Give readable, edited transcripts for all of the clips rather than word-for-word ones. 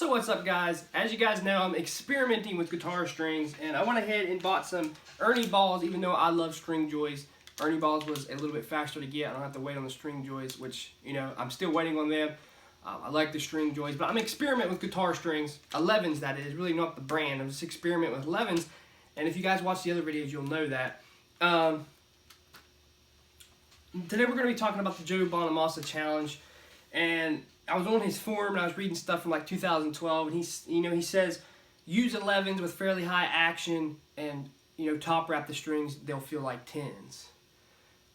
So what's up, guys? As you guys know, I'm experimenting with guitar strings, and I went ahead and bought some Ernie balls. Even though I love string joys, Ernie balls was a little bit faster to get. I don't have to wait on the string joys, which, you know, I'm still waiting on them. I like the string joys, but I'm experimenting with guitar strings, 11s that is, really not the brand. I'm just experimenting with 11s, and if you guys watch the other videos, you'll know that. Today we're going to be talking about the Joe Bonamassa challenge, and I was on his forum and I was reading stuff from like 2012, and he says use 11s with fairly high action and, you know, top wrap the strings, they'll feel like 10s.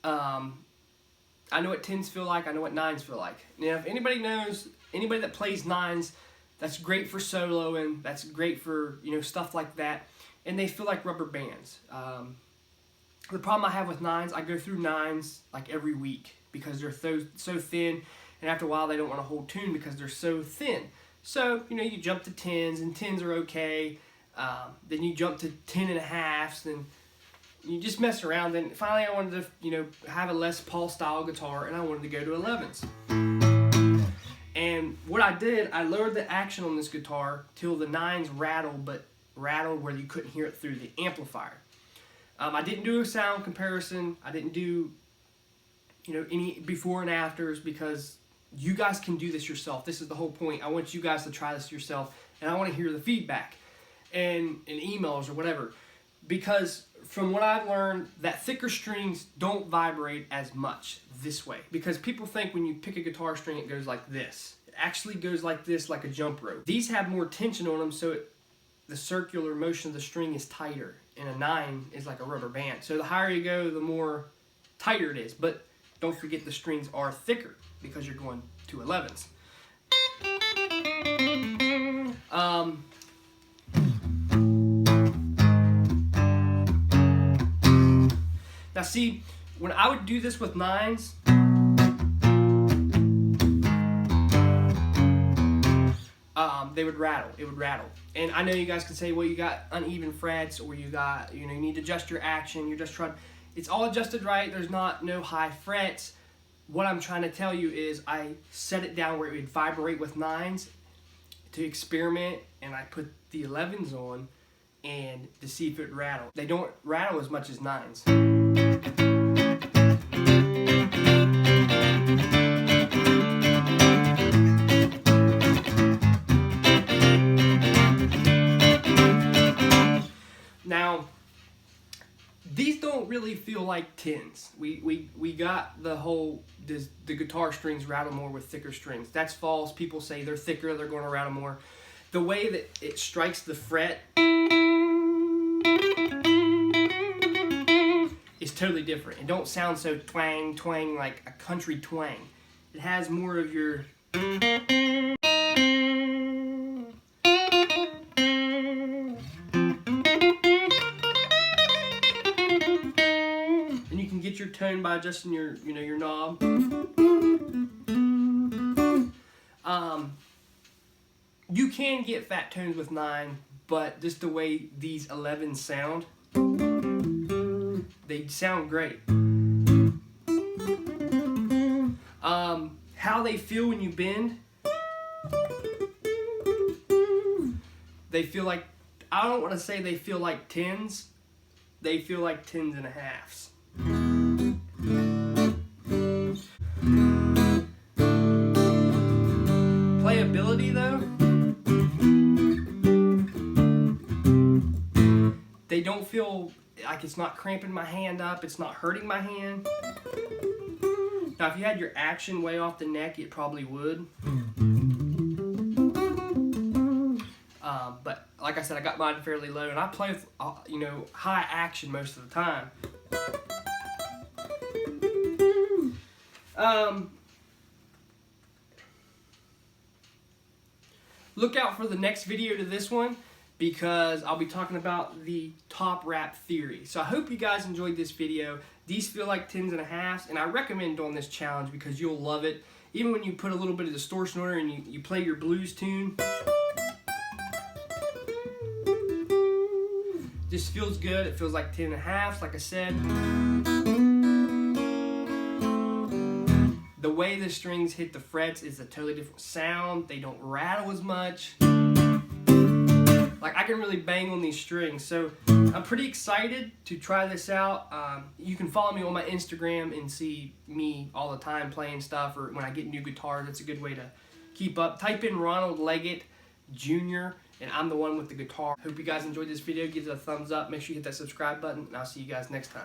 I know what 10s feel like, I know what 9s feel like. Now, if anybody knows, anybody that plays 9s, that's great for soloing, that's great for, you know, stuff like that, and they feel like rubber bands. The problem I have with 9s, I go through 9s like every week because they're so thin, and after a while they don't want to hold tune because they're so thin. So, you know, you jump to 10s, and 10s are okay. Then you jump to 10.5s, then you just mess around. Then finally I wanted to, you know, have a Les Paul style guitar, and I wanted to go to 11s. And what I did, I lowered the action on this guitar till the 9s rattled, but rattled where you couldn't hear it through the amplifier. I didn't do a sound comparison. I didn't do, you know, any before and afters, because you guys can do this yourself. This is the whole point. I want you guys to try this yourself, and I want to hear the feedback and emails or whatever. Because from what I've learned, that thicker strings don't vibrate as much this way. Because people think when you pick a guitar string, it goes like this. It actually goes like this, like a jump rope. These have more tension on them, so the circular motion of the string is tighter. And a 9 is like a rubber band. So the higher you go, the more tighter it is. But don't forget the strings are thicker because you're going to 11s. Now see, when I would do this with 9s, they would rattle. It would rattle. And I know you guys can say, well, you got uneven frets, or you got, you know, you need to adjust your action. You're just trying. It's all adjusted right. There's no high frets. What I'm trying to tell you is I set it down where it would vibrate with 9s to experiment, and I put the 11s on and to see if it would rattle. They don't rattle as much as 9s. Now, these don't really feel like 10s. We got the whole, the guitar strings rattle more with thicker strings. That's false. People say they're thicker, they're going to rattle more. The way that it strikes the fret is totally different. It don't sound so twang, twang like a country twang. It has more of your... Get your tone by adjusting your, you know, your knob. You can get fat tones with 9, but just the way these 11s sound, they sound great. How they feel when you bend, they feel like, I don't want to say they feel like 10s, they feel like 10.5s. Playability though, they don't feel like it's not cramping my hand up, it's not hurting my hand. Now if you had your action way off the neck, it probably would. But like I said, I got mine fairly low, and I play with, you know, high action most of the time. Look out for the next video to this one, because I'll be talking about the top wrap theory. So I hope you guys enjoyed this video. These feel like 10.5s, and I recommend doing this challenge because you'll love it. Even when you put a little bit of distortion on it and you play your blues tune, just feels good. It feels like 10.5s, like I said. The way the strings hit the frets is a totally different sound. They don't rattle as much. Like, I can really bang on these strings. So I'm pretty excited to try this out. You can follow me on my Instagram and see me all the time playing stuff, or when I get new guitars. That's a good way to keep up. Type in Ronald Leggett Jr. and I'm the one with the guitar. Hope you guys enjoyed this video. Give it a thumbs up. Make sure you hit that subscribe button, and I'll see you guys next time.